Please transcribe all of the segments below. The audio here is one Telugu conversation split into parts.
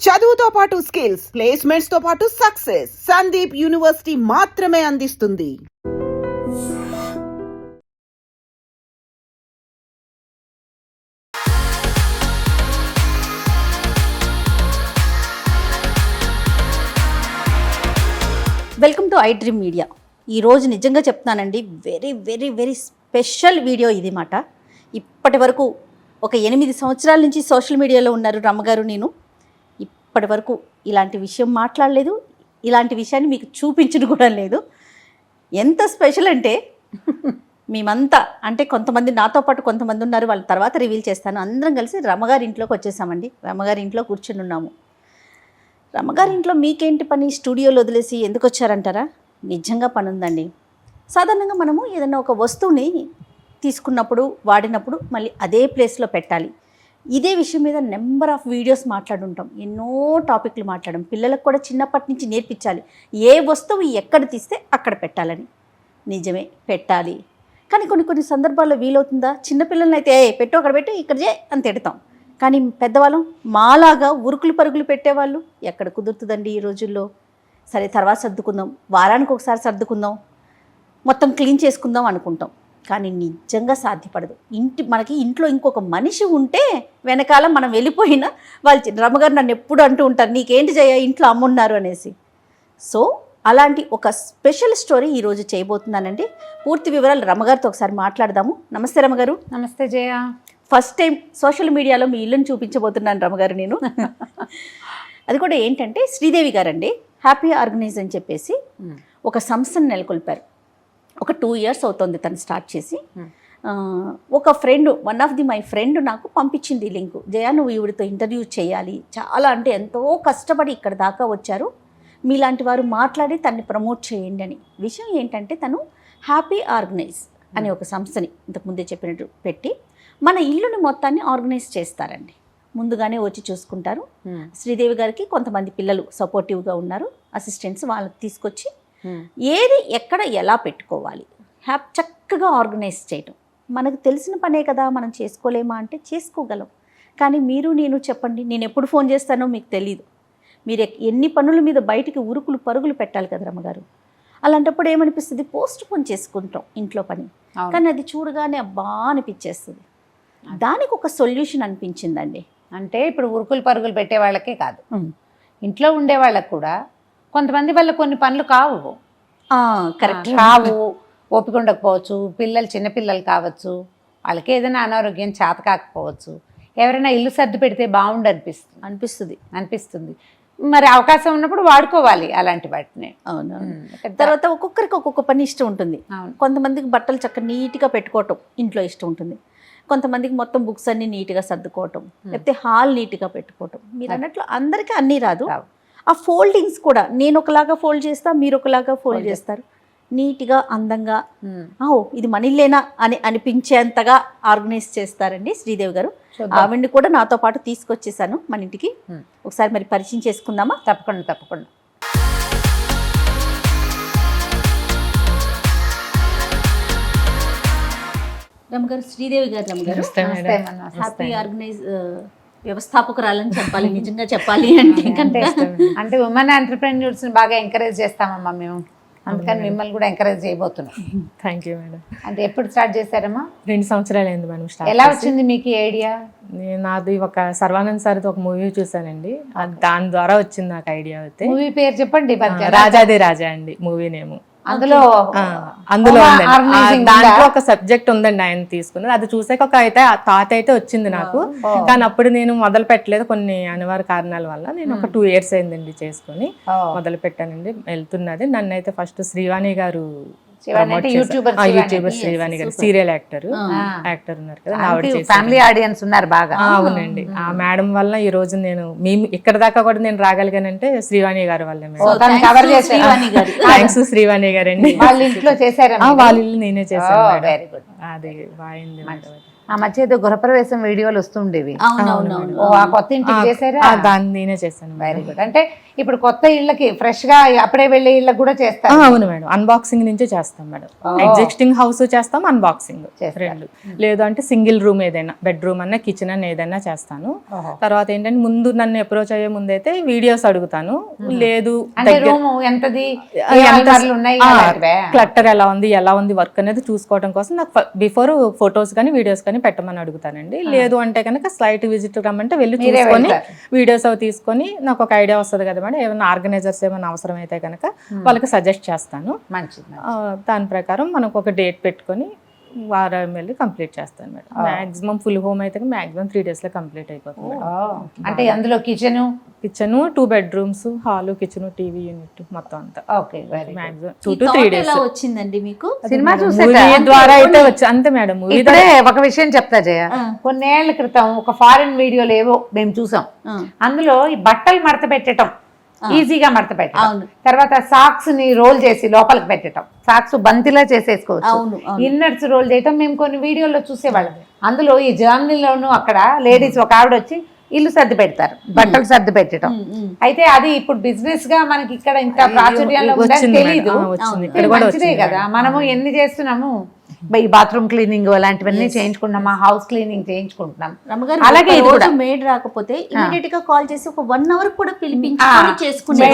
చదువుతో పాటు స్కిల్స్, ప్లేస్మెంట్స్ తో పాటు సక్సెస్ సందీప్ యూనివర్సిటీ మాత్రమే అందిస్తుంది. Welcome to I dream media. ఈరోజు నిజంగా చెప్తున్నానండి, very very very special video ఇది మాట. ఇప్పటి వరకు ఒక 8 సంవత్సరాల నుంచి సోషల్ మీడియాలో ఉన్నారు రమ్మగారు. నేను ఇప్పటి వరకు ఇలాంటి విషయం మాట్లాడలేదు, ఇలాంటి విషయాన్ని మీకు చూపించడం కూడా లేదు. ఎంత స్పెషల్ అంటే మేమంతా, అంటే కొంతమంది నాతో పాటు కొంతమంది ఉన్నారు, వాళ్ళ తర్వాత రివీల్ చేస్తాను. అందరం కలిసి రమ్మగారి ఇంట్లోకి వచ్చేసామండి. రమ్మగారి ఇంట్లో కూర్చుని ఉన్నాము. రమ్మగారి ఇంట్లో మీకేంటి పని, స్టూడియోలో వదిలేసి ఎందుకు వచ్చారంటారా? నిజంగా పని ఉందండి. సాధారణంగా మనము ఏదైనా ఒక వస్తువుని తీసుకున్నప్పుడు, వాడినప్పుడు మళ్ళీ అదే ప్లేస్లో పెట్టాలి. ఇదే విషయం మీద నెంబర్ ఆఫ్ వీడియోస్ మాట్లాడుంటాం, ఎన్నో టాపిక్లు మాట్లాడడం. పిల్లలకు కూడా చిన్నప్పటి నుంచి నేర్పించాలి, ఏ వస్తువు ఎక్కడ తీస్తే అక్కడ పెట్టాలని. నిజమే, పెట్టాలి. కానీ కొన్ని సందర్భాల్లో వీలవుతుందా? చిన్నపిల్లలని అయితే పెట్టు, అక్కడ పెట్టి, ఇక్కడ చే అని తిడతాం. కానీ పెద్దవాళ్ళం మాలాగా ఉరుకులు పరుగులు పెట్టేవాళ్ళు ఎక్కడ కుదురుతుందండి ఈ రోజుల్లో. సరే తర్వాత సర్దుకుందాం, వారానికి ఒకసారి సర్దుకుందాం, మొత్తం క్లీన్ చేసుకుందాం అనుకుంటాం. కానీ నిజంగా సాధ్యపడదు. మనకి ఇంట్లో ఇంకొక మనిషి ఉంటే వెనకాల మనం వెళ్ళిపోయినా వాళ్ళు రమ్మగారు నన్ను ఎప్పుడు అంటూ ఉంటారు, నీకేంటి జయ ఇంట్లో అమ్మున్నారు అనేసి. సో అలాంటి ఒక స్పెషల్ స్టోరీ ఈరోజు చేయబోతున్నానండి. పూర్తి వివరాలు రమ్మగారితో ఒకసారి మాట్లాడదాము. నమస్తే రమ్మగారు. నమస్తే జయ. ఫస్ట్ టైం సోషల్ మీడియాలో మీ ఇల్లుని చూపించబోతున్నాను రమ్మగారు నేను. అది కూడా ఏంటంటే శ్రీదేవి గారండి హ్యాపీ ఆర్గనైజ్ అని చెప్పేసి ఒక సంస్థను నెలకొల్పారు. ఒక 2 years అవుతుంది తను స్టార్ట్ చేసి. ఒక ఫ్రెండ్, మై ఫ్రెండ్ నాకు పంపించింది ఈ లింకు. జయ నువ్వు ఈవిడితో ఇంటర్వ్యూ చేయాలి, చాలా అంటే ఎంతో కష్టపడి ఇక్కడ దాకా వచ్చారు, మీలాంటి వారు మాట్లాడి తన్ని ప్రమోట్ చేయండి అని. విషయం ఏంటంటే తను హ్యాపీ ఆర్గనైజ్ అనే ఒక సంస్థని ఇంతకుముందే చెప్పినట్టు పెట్టి మన ఇల్లుని మొత్తాన్ని ఆర్గనైజ్ చేస్తారండి. ముందుగానే వచ్చి చూసుకుంటారు. శ్రీదేవి గారికి కొంతమంది పిల్లలు సపోర్టివ్గా ఉన్నారు, అసిస్టెంట్స్, వాళ్ళకి తీసుకొచ్చి ఏది ఎక్కడ ఎలా పెట్టుకోవాలి చక్కగా ఆర్గనైజ్ చేయటం. మనకు తెలిసిన పనే కదా, మనం చేసుకోలేమా అంటే చేసుకోగలం. కానీ మీరు నేను చెప్పండి, నేను ఎప్పుడు ఫోన్ చేస్తానో మీకు తెలీదు. మీరు ఎన్ని పనుల మీద బయటికి ఉరుకులు పరుగులు పెట్టాలి కదా రమ్మగారు. అలాంటప్పుడు ఏమనిపిస్తుంది, పోస్ట్ పోన్ చేసుకుంటాం ఇంట్లో పని. కానీ అది చూడగానే అబ్బా అనిపించేస్తుంది. దానికి ఒక సొల్యూషన్ అనిపించిందండి. అంటే ఇప్పుడు ఉరుకులు పరుగులు పెట్టే వాళ్ళకే కాదు, ఇంట్లో ఉండే వాళ్ళకు కూడా కొంతమంది వల్ల కొన్ని పనులు కావు. కరెక్ట్, కావు, ఓపిక ఉండకపోవచ్చు, చిన్నపిల్లలు కావచ్చు, వాళ్ళకి ఏదైనా అనారోగ్యం చేత కాకపోవచ్చు, ఎవరైనా ఇల్లు సర్ది పెడితే బాగుండు అనిపిస్తుంది. మరి అవకాశం ఉన్నప్పుడు వాడుకోవాలి అలాంటి వాటిని. అవును. తర్వాత ఒక్కొక్కరికి ఒక్కొక్క పని ఇష్టం ఉంటుంది. కొంతమందికి బట్టలు చక్కగా నీట్గా పెట్టుకోవటం ఇంట్లో ఇష్టం ఉంటుంది. కొంతమందికి మొత్తం బుక్స్ అన్ని నీట్గా సర్దుకోవటం, లేకపోతే హాల్ నీట్గా పెట్టుకోవటం. మీరు అన్నట్లు అందరికీ అన్నీ రాదు. ఆ ఫోల్డింగ్స్ కూడా నేను ఒకలాగా ఫోల్డ్ చేస్తా, మీరు ఒకలాగా ఫోల్డ్ చేస్తారు. నీట్గా అందంగా ఇది మన ఇల్లేనా అని అనిపించేంతగా ఆర్గనైజ్ చేస్తారండి శ్రీదేవి గారు. ఆవిడ్ని కూడా నాతో పాటు తీసుకొచ్చేసాను మన ఇంటికి. ఒకసారి మరి పరిచయం చేసుకుందామా? తప్పకుండా. రమ్మగారు, శ్రీదేవి గారు. రమ్మగారు హ్యాపీ ఆర్గనైజ్ వ్యవస్థాపకురాలని చెప్పాలి, నిజంగా చెప్పాలి అంటే ఉమెన్ ఎంటర్‌ప్రెన్యూర్స్ ని బాగా ఎంకరేజ్ చేస్తామమ్మా మేము, అందుకని మిమ్మల్ని కూడా ఎంకరేజ్ చేయబోతున్నాం. Thank you madam. అంటే ఎప్పుడు స్టార్ట్ చేశారమ్మా? 2 సంవత్సరాలు అయింది మేడం స్టార్ట్. ఎలా వచ్చింది మీకు ఈ ఐడియా? నాది ఒక సర్వానంద్ సార్ది ఒక మూవీ చూసానండి, దాని ద్వారా వచ్చింది నాకు ఐడియా. అయితే మూవీ పేరు చెప్పండి. రాజాది రాజా అండి మూవీ నేమ్. అందులో దాంట్లో ఒక సబ్జెక్ట్ ఉందండి, ఆయన తీసుకున్నది. అది చూసాక ఒక థాట్ అయితే వచ్చింది నాకు. కానీ అప్పుడు నేను మొదలు పెట్టలేదు, కొన్ని అనివార్య కారణాల వల్ల. నేను ఒక 2 years అయిందండి చేసుకుని మొదలు పెట్టానండి. వెళ్తున్నది. నన్ను అయితే ఫస్ట్ శ్రీవాణి గారు, యూట్యూబర్ శ్రీవాణి గారు, సీరియల్ యాక్టర్ ఉన్నారు కదా, ఫ్యామిలీ ఆడియన్స్ ఉన్నారు బాగా. అవునండి. ఆ మేడం వల్ల ఈ రోజు మేము ఇక్కడ దాకా కూడా నేను రాగలిగానంటే శ్రీవాణి గారి వల్ల. థ్యాంక్స్ శ్రీవాణి గారు అండి. వాళ్ళ ఇంట్లో చేశారు? వాళ్ళ ఇల్లు నేనే చేశాను. అది బాగుంది. ఆ మధ్య ఏదో గృహప్రవేశం వీడియోలు వస్తుండేవి. అవునవునవును. ఓ ఆ కొత్త ఇంటికి చేశారా? దాన్ని నేనే చేశాను. Very good. అంటే ఇప్పుడు కొత్త ఇళ్ళకి ఫ్రెష్ గా అప్పుడే వెళ్ళే ఇళ్ళకి కూడా చేస్తారు. అవును మేడం, అన్బాక్సింగ్ నుంచే చేస్తాం మేడం. ఎగ్జిస్టింగ్ హౌస్ చేస్తాం, అన్బాక్సింగ్ రెండు. లేదు అంటే సింగిల్ రూమ్ ఏదైనా, బెడ్రూమ్ అన్న కిచెన్ అన్న ఏదైనా చేస్తాను. తర్వాత ఏంటంటే ముందు నన్ను అప్రోచ్ అయ్యే ముందు అయితే వీడియోస్ అడుగుతాను. లేదు రూమ్ ఎంతది, క్లట్టర్ ఎలా ఉంది వర్క్ అనేది చూసుకోవడం కోసం నాకు బిఫోర్ ఫొటోస్ కానీ వీడియోస్ కానీ పెట్టమని అడుగుతానండి. లేదు అంటే కనుక స్లైట్ విజిట్ రమ్మంటే వెళ్ళి చూసుకొని వీడియోస్ అవి తీసుకొని నాకు ఒక ఐడియా వస్తుంది కదా మేడం. ఏమైనా ఆర్గనైజర్స్ ఏమైనా అవసరం అయితే కనుక వాళ్ళకి సజెస్ట్ చేస్తాను. దాని ప్రకారం మనకు ఒక డేట్ పెట్టుకొని వారం వెళ్ళి కంప్లీట్ చేస్తాను మేడం. మాక్సిమం ఫుల్ హోమ్ అయితే మాక్సిమం 3 days లో కంప్లీట్ అయిపోతుంది. అంటే అందులో kitchen 2 bedrooms, hall, kitchen, TV unit మొత్తం అంతా. Okay, very maximum 2 to 3 days. ఎలా వచ్చిందండి మీకు? సినిమా మూవీ ద్వారా అయితే వచ్చి అంతే మేడం. మూవీ ఒక విషయం చెప్తా జయ, కొన్నేళ్ల క్రితం ఒక ఫారిన్ వీడియోలు ఏవో మేము చూసాం. అందులో ఈ బట్టలు మడత పెట్టడం, ఈజీగా మడత పెట్టడం, తర్వాత సాక్స్ ని రోల్ చేసి లోపలికి పెట్టడం, సాక్స్ బంతిలా చేసేసుకోవచ్చు, ఇన్నర్స్ రోల్ చేయటం మేము కొన్ని వీడియోలో చూసేవాళ్ళం. అందులో ఈ జర్నీలోను అక్కడ లేడీస్ ఒక ఆవిడ వచ్చి ఇల్లు సర్ది పెడతారు, బట్టలు సర్ది పెట్టడం. అయితే అది ఇప్పుడు బిజినెస్ గా మనకి ఇక్కడ ఇంత ప్రాచుర్యంలో ఉందని తెలీదు. మంచిదే కదా, మనము ఎన్ని చేస్తున్నాము. ఈ బాత్రూమ్ క్లీనింగ్ అలాంటివన్నీ చేయించుకుంటున్నాం, మా హౌస్ క్లీనింగ్ చేయించుకుంటున్నాం. అలాగే మేడ్ రాకపోతే ఇమీడియట్ గా కాల్ చేసి ఒక 1 hour కూడా పిలిపించుకొని చేసుకునే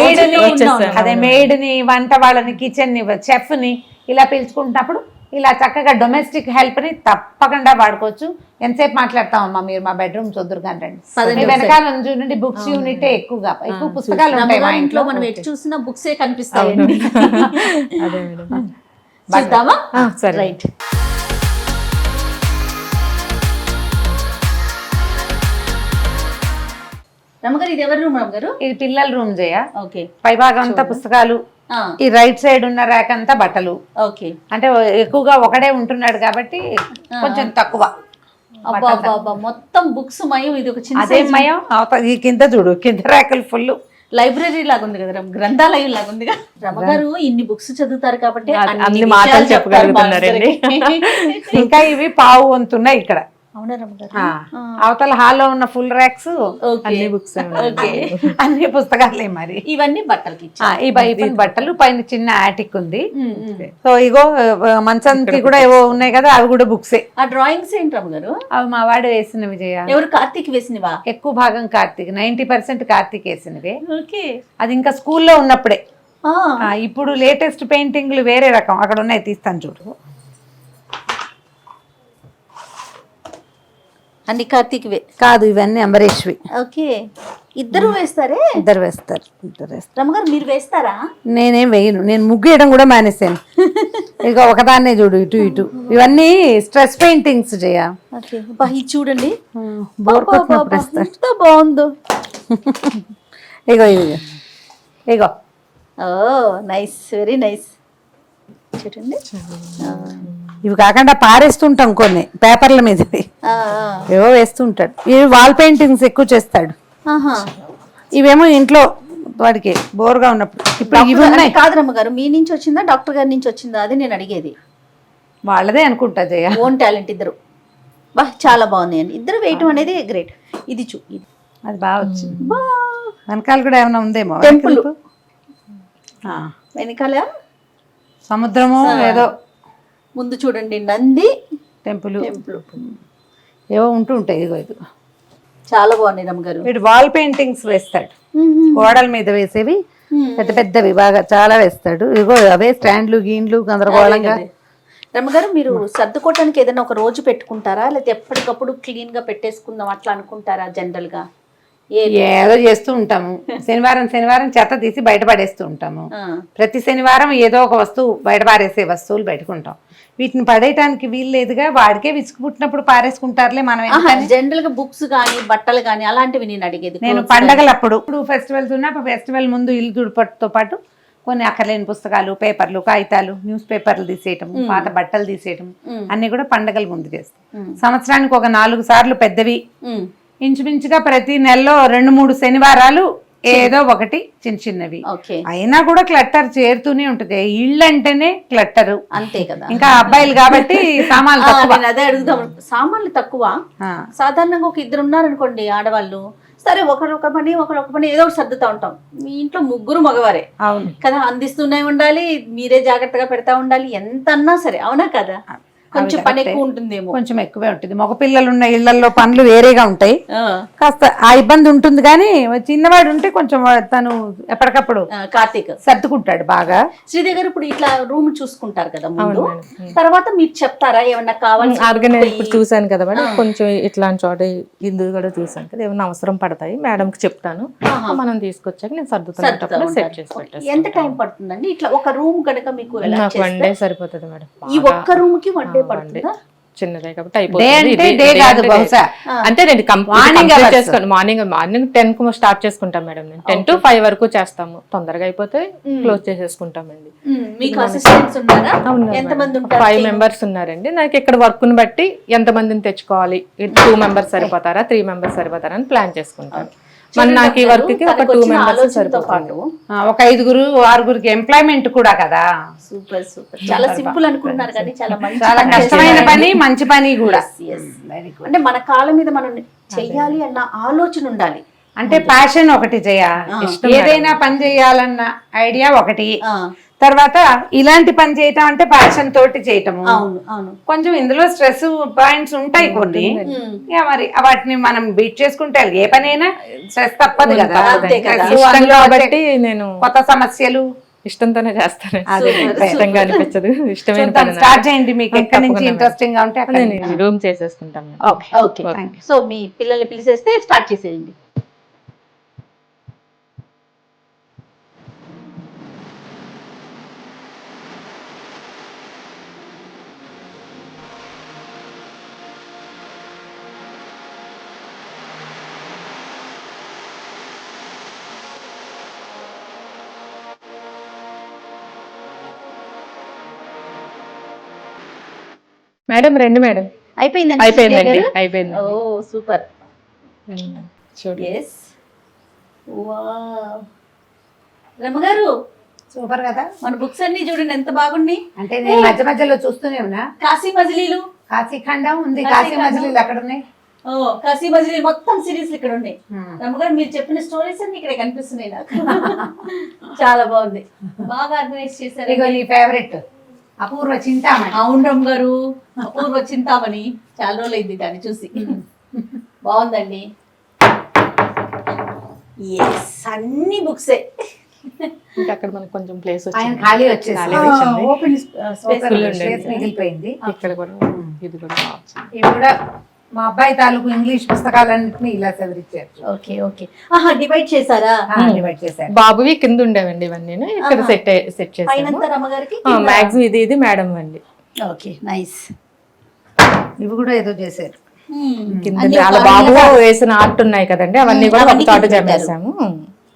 అదే మేడ్ ని, వంట వాళ్ళని, కిచెన్ ని, చెఫ్ ని ఇలా పిలుచుకుంటున్నప్పుడు ఇలా చక్కగా డొమెస్టిక్ హెల్ప్ ని తప్పకుండా వాడుకోవచ్చు. ఎంతసేపు మాట్లాడతామమ్మా మీరు మా బెడ్రూమ్ చదురు కానీ వెనకాల చూడండి బుక్స్ యూనిట్ ఎక్కువ పుస్తకాలు ఉంటాయి మా ఇంట్లో. మనం ఎటు చూసినా బుక్సే కనిపిస్తాయి. చూద్దామా? రైట్. రమ్మగారు ఇది ఎవరి రూమ్? రమ్మగారు ఇది పిల్లల రూమ్ జయ. ఓకే. పై భాగం అంతా పుస్తకాలు, ఈ రైట్ సైడ్ ఉన్న ర్యాక్ అంతా బట్టలు. ఓకే. అంటే ఎక్కువగా ఒకడే ఉంటున్నాడు కాబట్టి కొంచెం తక్కువ. మొత్తం బుక్స్ మయం. ఇది ఒక చిన్న అదే మయం. ఈ కింద చూడు, కింద ర్యాకులు ఫుల్ లైబ్రరీ లాగా ఉంది కదా, గ్రంథాలయం లాగా ఉంది కదా. రమ్మగారు ఇన్ని బుక్స్ చదువుతారు కాబట్టి అన్ని మాటలు చెప్పగలుగుతున్నారండి. ఇంకా ఇవి పావు వంతున్నాయి ఇక్కడ. అవునా రమ్మగారు? అవతల హాల్లో ఉన్న ఫుల్ ర్యాక్స్ అన్ని బుక్స్, అన్ని పుస్తకాలే. మరి ఇవన్నీ బట్టలకి, ఈ బయట బట్టలు, పైన చిన్న ఆటిక్ ఉంది. సో ఇగో మంచానికి కూడా ఏవో ఉన్నాయి కదా, అవి కూడా బుక్సే. ఆ డ్రాయింగ్స్ ఏంటి రమ్మగారు? అవి మా వాడు వేసిన విజయ. ఎవరు? కార్తీక్ వేసినవా? ఎక్కువ భాగం కార్తీక్, 90% కార్తీక్ వేసినవే. ఓకే. అది ఇంకా స్కూల్లో ఉన్నప్పుడే. ఇప్పుడు లేటెస్ట్ పెయింటింగ్లు వేరే రకం అక్కడ ఉన్నాయి, తీస్తాను చూడు. అన్ని కార్తీక్వే కాదు, ఇవన్నీ అంబరీష్వి. ఓకే. ఇద్దరు వేస్తారే? ఇద్దరు వేస్తారు. రమ్మగారు మీరు వేస్తారా? నేనేం వేయను, నేను ముగ్గు వేయడం కూడా మానేసాను. ఇక ఒకదాన్నే చూడు, ఇటు ఇటు. ఇవన్నీ స్ట్రెస్ పెయింటింగ్స్ చేయ. ఇది చూడండి, ఎంత బాగుందో. ఇగో ఇగో ఇగో. ఓ నైస్, వెరీ నైస్. చూడండి, ఇవి కాకుండా పారేస్తుంటాం కొన్ని పేపర్ల మీద, ఏవో వేస్తుంటాడు. ఇవి వాల్ పెయింటింగ్స్ ఎక్కువ చేస్తాడు. ఇవేమో ఇంట్లో వాడికి బోర్గా ఉన్నప్పుడు. ఇప్పుడు ఇవి ఉన్నాయి. కాదు రమ్మగారు, మీ నుంచి వచ్చిందా డాక్టర్ గారి నుంచి వచ్చిందా? అది నేను అడిగేది. వాళ్ళదే అనుకుంటా జయ. ఓన్ టాలెంట్ ఇద్దరు. బా చాలా బాగుంది అండి, ఇద్దరు వేయటం అనేది గ్రేట్. ఇది అది బాగా వచ్చింది. వెనకాల కూడా ఏమైనా ఉందేమో. టెంపుల్ వెనకాల సముద్రము ఏదో. ముందు చూడండి నంది, టెంపుల్ ఏవో ఉంటూ ఉంటాయి. ఇదిగో ఇదిగో చాలా బాగున్నాయి రమ్మగారు. వీడు వాల్ పెయింటింగ్స్ వేస్తాడు, గోడల మీద వేసేవి పెద్ద పెద్దవి బాగా చాలా వేస్తాడు. ఇదిగో అవే స్టాండ్లు, గీన్లు గందరగోళంగా. రమ్మగారు మీరు సర్దుకోవటానికి ఏదైనా ఒక రోజు పెట్టుకుంటారా, లేకపోతే ఎప్పటికప్పుడు క్లీన్ గా పెట్టేసుకుందాం అట్లా అనుకుంటారా? జనరల్ గా ఏదో చేస్తూ ఉంటాము. శనివారం చెత్త తీసి బయట పడేస్తూ ఉంటాము. ప్రతి శనివారం ఏదో ఒక వస్తువు బయట పారేసే వస్తువులు పెట్టుకుంటాం. వీటిని పడేయటానికి వీలు లేదుగా, వాడికే విసుగు పుట్టినప్పుడు పారేసుకుంటారులే. మనం జనరల్ గా బుక్స్ కానీ బట్టలు కానీ అలాంటివి నేను అడిగేది. నేను పండగలప్పుడు, ఇప్పుడు ఫెస్టివల్స్ ఉన్నా ఫెస్టివల్ ముందు ఇల్లు దుడిపట్టుతో పాటు కొన్ని అక్కర్లేని పుస్తకాలు, పేపర్లు, కాగితాలు, న్యూస్ పేపర్లు తీసేయటం, పాత బట్టలు తీసేయటం అన్ని కూడా పండగల ముందు చేస్తాం. సంవత్సరానికి ఒక 4 సార్లు పెద్దవి, ఇంచుమించుగా ప్రతి నెలలో 2-3 శనివారాలు ఏదో ఒకటి చిన్న చిన్నవి. ఓకే, అయినా కూడా క్లట్టర్ చేరుతూనే ఉంటుంది. ఇళ్ళు అంటేనే క్లట్టరు. అంతే కదా. ఇంకా అబ్బాయిలు కాబట్టి సామాన్లు తక్కువ. నేను అదే అడుగుదాం, సామాన్లు తక్కువ. ఆ, సాధారణంగా ఒక ఇద్దరు ఉన్నారనుకోండి ఆడవాళ్ళు, సరే ఒకరు ఒక పని ఒకరు ఒక పని ఏదో ఒకటి సర్దుతా ఉంటాం. మీ ఇంట్లో ముగ్గురు మగవారే అవును కదా, అందిస్తూనే ఉండాలి, మీరే జాగ్రత్తగా పెడతా ఉండాలి, ఎంత అన్నా సరే. అవునా కదా, కొంచెం పని ఎక్కువ ఉంటుందేమో. కొంచెం ఎక్కువే ఉంటుంది. మగ పిల్లలు ఉన్న ఇళ్లలో పనులు వేరేగా ఉంటాయి, ఆ, కాస్త ఆ ఇబ్బంది ఉంటుంది. కానీ చిన్నవాడు ఉంటే కొంచెం తను ఎప్పటికప్పుడు కార్తీక్ సర్దుకుంటాడు బాగా. శ్రీదేవి గారు ఇప్పుడు ఇట్లా రూమ్ చూసుకుంటారు కదా ముందు, అవును మేడం. తర్వాత మీరు చెప్తారా ఏమన్నా కావాలి? ఆర్గనైజ్ ఇప్పుడు చూసాను కదా మేడం, కొంచెం ఇట్లాంటి చోట ఇందు కూడా చూసాను కదా, ఏమన్నా అవసరం పడతాయి మేడంకి చెప్తాను, మనం తీసుకొచ్చాక నేను సర్దుతున్నప్పుడు సెట్ చేసి పెట్టేస్తాను. ఎంత టైం పడుతుందండి ఇట్లా ఒక రూమ్ కనుక మీకు ఎలా నాకు వన్ డే సరిపోతుంది మేడం. ఈ ఒక్క రూమ్ కి వన్ డే పడుతుందా? చిన్నదే కాబట్టి డే అంటే డే కాదు బహుశా. అంటే నేను మార్నింగ్ చేసుకోండి, మార్నింగ్ 10 కు స్టార్ట్ చేసుకుంటాం మేడం. నేను 10 to 5 వరకు చేస్తాము. తొందరగా అయిపోతే క్లోజ్ చేసేసుకుంటామండి. మీకు అసిస్టెంట్స్ ఉన్నారా? ఎంత మంది ఉంటారు? 5 మెంబర్స్ ఉన్నారండి. నాకు ఇక్కడ వర్క్ ని బట్టి ఎంత మందిని తెచ్చుకోవాలి, 2 మెంబర్స్ సరిపోతారా 3 మెంబర్స్ సరిపోతారా అని ప్లాన్ చేసుకుంటాను. మన నాకు ఈ వర్క్ కి ఒక 2 మెంబర్స్ సరిపోతారు. ఒక 5 6 ఎంప్లాయ్మెంట్ కూడా కదా. సూపర్ సూపర్, చాలా సింపుల్ అనుకుంటున్నారు కానీ చాలా మంచి చాలా పని కష్టమైన చేశారు. పని, మంచి పని కూడా. Yes. అంటే మన కాళ్ళ మీద మనం చెయ్యాలి అన్న ఆలోచన ఉండాలి. అంటే ప్యాషన్ ఒకటి ఏదైనా పని చేయాలన్న ఐడియా ఒకటి, ఆ, తర్వాత ఇలాంటి పని చేయటం అంటే ప్యాషన్ తోటి చేయటము. అవును అవును. కొంచెం ఇందులో స్ట్రెస్ పాయింట్స్ ఉంటాయి కొన్ని, ఇక మరి వాటిని మనం బీట్ చేసుకుంటే ఏ పనైనా స్ట్రెస్ తప్పదు కదా. అంతే కదా. Stress, ఇష్టం అందులో కాబట్టి నేను కొత్త సమస్యలు ఇష్టంతోనే చేస్తాను. అదే. ఇష్టంగా అనిపించదు, ఇష్టమైన చూద్దాం, స్టార్ట్ చేయండి. మీకు ఎక్కడి నుంచి ఇంట్రెస్టింగ్ గా ఉంటే అక్కడ. నేను రూమ్ చేసేసుకుంటాను. ఓకే ఓకే, సో మీ పిల్లల్ని పిలిచేస్తే స్టార్ట్ చేసేయండి. మేడం రండి మేడం. అయిపోయిందండి? అయిపోయిందండి, అయిపోయింది. Oh super. చూడండి. Yes, wow. రమ్మగారు సూపర్ కదా. మన బుక్స్ అన్ని చూడండి ఎంత బాగున్నాయి. అంటే నేను మధ్య మధ్యలో చూస్తూనే ఉన్నా. కాశీ మజిలీలు, కాశీఖండం ఉంది, కాశీ కాశీ మజిలీలు అక్కడ ఉన్నాయి. ఓ కాశీ మజిలీ మొత్తం సిరీస్ ఇక్కడ ఉన్నాయి. రమ్మగారు మీరు చెప్పిన స్టోరీస్ అన్ని ఇక్కడ కనిపిస్తున్నాయి నాకు. చాలా బాగుంది, బాగా ఆర్గనైజ్ చేశారు. ఇగో నీ ఫేవరెట్ అపూర్వ చింతామణి. అవును రమ్మగారు, అపూర్వ చింతామణి, చాలా రోజులు అయింది దాన్ని చూసి. బాగుందండి. ఎస్, అన్ని బుక్సే. ఇంకా అక్కడ మనకు కొంచెం ప్లేస్ ఆయన వచ్చింది, ఖాళీ వచ్చేసి ఖాళీ వచ్చింది. ఓపెన్ స్పేస్ Full ఉండేది. స్పేస్ మిగిలిపోయింది. ఇక్కడ కూడా ఇది కూడా బాగుంది. ఇవి కూడా మా అబ్బాయి తాలూకు ఇంగ్లీష్ పుస్తకాలన్నింటినీ ఇలా సవరించారు. ఓకే ఓకే, ఆహా డివైడ్ చేశారా? డివైడ్ చేశారు. బాబువి కింద ఉండేవండి ఇవన్నీ, ఇక్కడ సెట్ చేసాము. పైనంతా రమ్మగారికి, మ్యాక్సిమం ఇది మేడం అండి. Okay nice. ఇవి కూడా ఏదో చేశారు. కింద వాళ్ళ బాబు వేసిన ఆర్ట్ ఉన్నాయి కదండి, అవన్నీ కూడా ఒక చోట జమేసాము.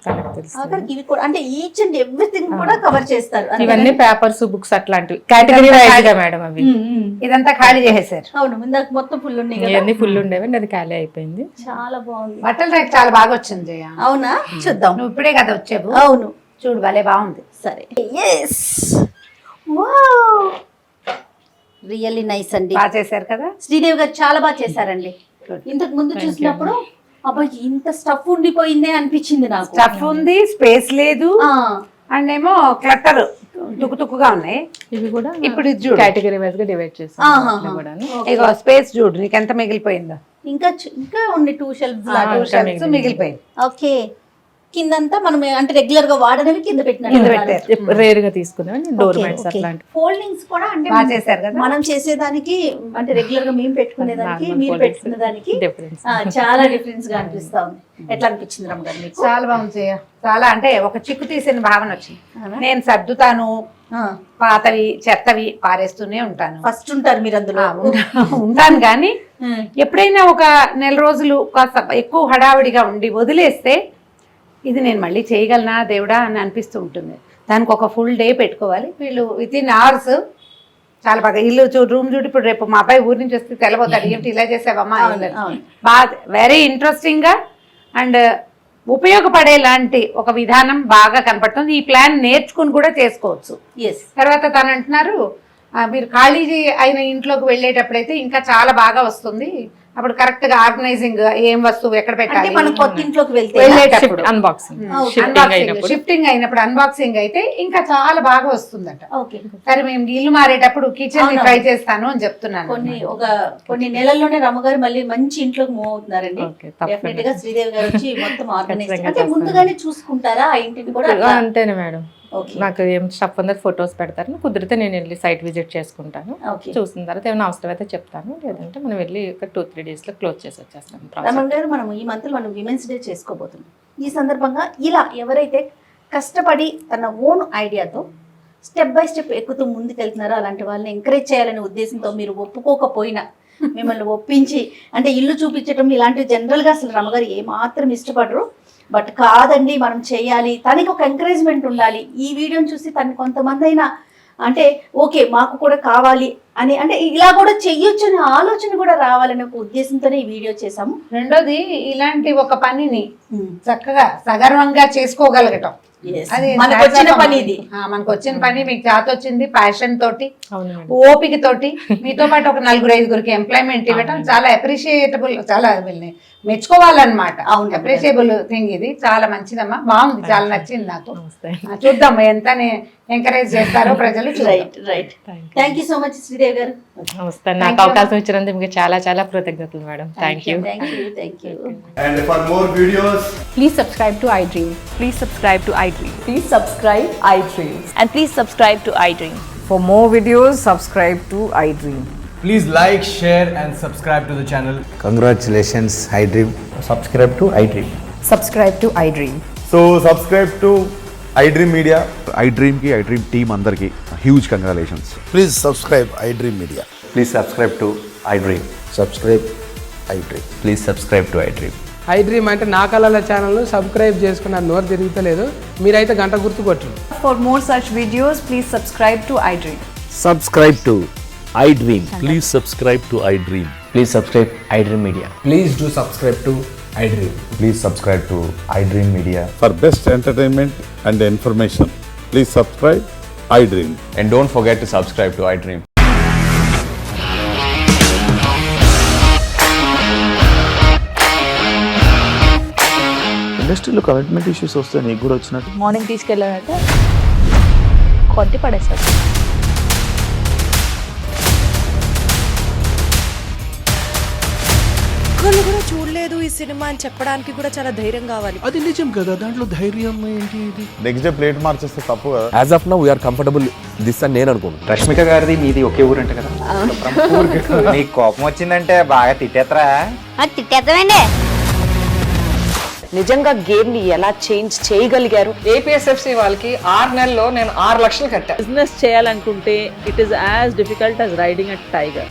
తనకు తెలుసు. ఇవి కూడా అంటే ఈచ్ అండ్ ఎవ్రీథింగ్ కూడా కవర్ చేస్తారు. ఇవన్నీ పేపర్స్ బుక్స్ అట్లాంటివి కేటగిరీ వైజ్ గా మేడం అవి. ఇదంతా ఖాళీ చేసేసారు. అవును, ఇందాక మొత్తం ఫుల్ ఉన్నాయి కదా. ఇవన్నీ ఫుల్ ఉండేవండి, అది ఖాళీ అయిపోయింది. చాలా బాగుంది. బట్టల రేట్ చాలా బాగా వచ్చింది జయ. అవునా, చూద్దాం. నువ్వు ఇప్పుడే కదా వచ్చావు. అవును, చూడు భలే బాగుంది. సరే. ఎస్, వావ్, రియల్లీ నైస్ అండి. బాగా చేశారు కదా. శ్రీదేవి గారు చాలా బాగా చేశారండి. ఇంతకు ముందు చూసినప్పుడు అబ్బాయి ఇంత స్టఫ్ ఉండిపోయిందే అనిపించింది నాకు. స్టఫ్ ఉంది, స్పేస్ లేదు, ఆ, అండ్ ఏమో క్లట్టర్ తుక్కుగా ఉన్నాయి. ఇవి కూడా ఇప్పుడు ఇది చూడు, కేటగిరీ వైజ్ గా డివైడ్ చేస్తాం. ఇగో స్పేస్ చూడు, నీకు ఎంత మిగిలిపోయిందో. ఇంకా ఉండి 2 షెల్ఫ్స్ మిగిలిపోయింది. ఓకే, కిందంతా మనం అంటే రెగ్యులర్ గా వాడనవి కింద పెట్టినట్టు రేర్ గా తీసుకున్నాం. డోర్ మ్యాట్స్ అట్లాంటి ఫోల్డింగ్స్ కూడా అంటే బాగా చేశారు కదా. మనం చేసేదానికి అంటే రెగ్యులర్ గా మేము పెట్టుకునే దానికి మీరు పెట్టుకునే దానికి డిఫరెన్స్ చాలా డిఫరెన్స్ గా అనిపిస్తా ఉంది. ఎట్లా అనిపించింది రమ్మ గారు మీకు? చాలా బాగుంది జయ. చాలా అంటే ఒక చిక్కు తీసిన భావన వచ్చింది. నేను సర్దుతాను, పాతవి చెత్తవి పారేస్తూనే ఉంటాను. ఫస్ట్ ఉంటారు మీరు అందులో. ఉంటాను కానీ ఎప్పుడైనా ఒక నెల రోజులు కాస్త ఎక్కువ హడావిడిగా ఉండి వదిలేస్తే ఇది నేను మళ్ళీ చేయగలనా దేవుడా అని అనిపిస్తూ ఉంటుంది. దానికి ఒక ఫుల్ డే పెట్టుకోవాలి. వీళ్ళు వితిన్ అవర్స్ చాలా బాగా ఇల్లు రూమ్ చూడు. ఇప్పుడు రేపు మా అబ్బాయి ఊరి నుంచి వస్తే తెలబోతాడు, ఏమిటి ఇలా చేసావమ్మా. బాగా వెరీ ఇంట్రెస్టింగ్ గా అండ్ ఉపయోగపడేలాంటి ఒక విధానం బాగా కనపడుతుంది. ఈ ప్లాన్ నేర్చుకుని కూడా చేసుకోవచ్చు. ఎస్. తర్వాత తను అంటున్నారు మీరు ఖాళీ అయిన ఇంట్లోకి వెళ్ళేటప్పుడైతే ఇంకా చాలా బాగా వస్తుంది, అప్పుడు కరెక్ట్ గా ఆర్గనైజింగ్ ఏం వస్తువు ఎక్కడ అంటే పెట్టాలి మనం కొత్త ఇంట్లోకి వెళ్తే వెళ్ళేటప్పుడు షిఫ్టింగ్ అయినప్పుడు అన్బాక్సింగ్ అయితే ఇంకా చాలా బాగా వస్తుందట. ఓకే. సరే మేము ఇల్లు మారేటప్పుడు కిచెన్ ట్రై చేస్తాను అని చెప్తున్నాను. కొన్ని నెలల్లోనే రమ్మగారు మళ్ళీ మంచి ఇంట్లోకి మూవ్ అవుతున్నారండి. డెఫినెట్ గా శ్రీదేవి గారు వచ్చి మొత్తం ఆర్గనైజ్ అంటే ముందుగానే చూసుకుంటారా ఆ ఇంటిని కూడా? అంతేనే మేడం. నాకు ఏం స్టఫ్ ఉందో ఫొటోస్ పెడతారు, కుదిరితే నేను వెళ్ళి సైట్ విజిట్ చేసుకుంటాను. చూసిన తర్వాత ఏమైనా అవసరం అయితే చెప్తాను, లేదంటే మనం వెళ్ళి ఒక 2-3 days లో క్లోజ్ చేసి వచ్చేస్తాం. రమణ గారు, మనం ఈ మంత్ మనం విమెన్స్ డే చేసుకోబోతున్నాం. ఈ సందర్భంగా ఇలా ఎవరైతే కష్టపడి తన ఓన్ ఐడియాతో స్టెప్ బై స్టెప్ ఎక్కుతూ ముందుకెళ్తున్నారో అలాంటి వాళ్ళని ఎంకరేజ్ చేయాలనే ఉద్దేశంతో మీరు ఒప్పుకోకపోయినా మిమ్మల్ని ఒప్పించి అంటే ఇల్లు చూపించడం ఇలాంటివి జనరల్గా అసలు రమగారు ఏమాత్రం ఇష్టపడరు. బట్ కాదండి మనం చేయాలి, తనకి ఒక ఎంకరేజ్మెంట్ ఉండాలి. ఈ వీడియోని చూసి తనకి కొంతమంది అయినా అంటే ఓకే మాకు కూడా కావాలి అని అంటే ఇలా కూడా చెయ్యొచ్చు అనే ఆలోచన కూడా రావాలనే ఒక ఉద్దేశంతోనే ఈ వీడియో చేసాము. రెండోది ఇలాంటి ఒక పనిని చక్కగా సగర్వంగా చేసుకోగలగటం, అది మనకు వచ్చిన పని. ఇది మనకు వచ్చిన పని, మీకు చేత వచ్చింది, ప్యాషన్ తోటి ఓపిక తోటి మీతో పాటు ఒక 4-5 ఎంప్లాయ్మెంట్ ఇవ్వటం చాలా అప్రిషియేటబుల్, చాలా మెచ్చుకోవాలన్నమాట. Appreciable thing. ఇది చాలా మంచిదమ్మా, బాగుంది, చాలా నచ్చింది నాకు. చూద్దాం ఎంత ఎంకరేజ్ చేస్తారో ప్రజలు. Right. Thank you so much Sridevi గారు. నాకు అవకాశం ఇచ్చినందుకు మీకు చాలా చాలా కృతజ్ఞతలు madam. Thank you. And for more videos, please subscribe to iDream. Please subscribe to iDream. Please subscribe iDream. And please subscribe to iDream. For more videos, subscribe to iDream. please like, share and subscribe to the channel. Congratulations, iDream. Subscribe to iDream. Subscribe to iDream. So subscribe to iDream Media. iDream ki iDream team andarki huge congratulations. Please subscribe iDream Media. Please subscribe to iDream. Subscribe iDream. Please subscribe to iDream. iDream అంటే నా కళల ఛానల్ సబ్స్క్రైబ్ చేసుకున్న నోరు తిరుగుతలేదు, మీరైతే గంట గుర్తు కొట్టండి. For more such videos, please subscribe to iDream. Subscribe to iDream. Please subscribe to iDream. Please subscribe iDream Media. Please do subscribe to iDream. Please subscribe to iDream Media. For best entertainment and information, please subscribe iDream. And don't forget to subscribe to iDream. ఇండస్ట్రీలో కమిట్మెంట్ ఇష్యూస్ వస్తే నీకు కూడా వచ్చినట్టు మార్నింగ్ తీసుకెళ్ళాలంటే కొట్టి పడేస్తారు. ఒక్కళ్ళు కూడా చూడలేదు ఈ సినిమా అని చెప్పడానికి కూడా చాలా ధైర్యం కావాలి. అది నిజం కదా, దాంట్లో ధైర్యం ఏంటి? ఇది నెక్స్ట్ డే ప్లేట్ మార్చేస్తే తప్పు కదా. As of now we're comfortable this అని నేను అనుకుంటున్నాను. రష్మిక గారిది మీది ఒకే ఊరు అంట కదా. నీకు కోపం వచ్చిందంటే బాగా తిట్టేత్తరా? తిట్టేద్దామండి. నిజంగా గేమ్ ని ఎలా చేంజ్ చేయగలిగారు? ఏపీఎస్ఎఫ్సి వాళ్ళకి 6 నెలల్లో నేను 6 లక్షలు కట్టా. బిజినెస్ చేయాలనుకుంటే it is as difficult as riding a tiger.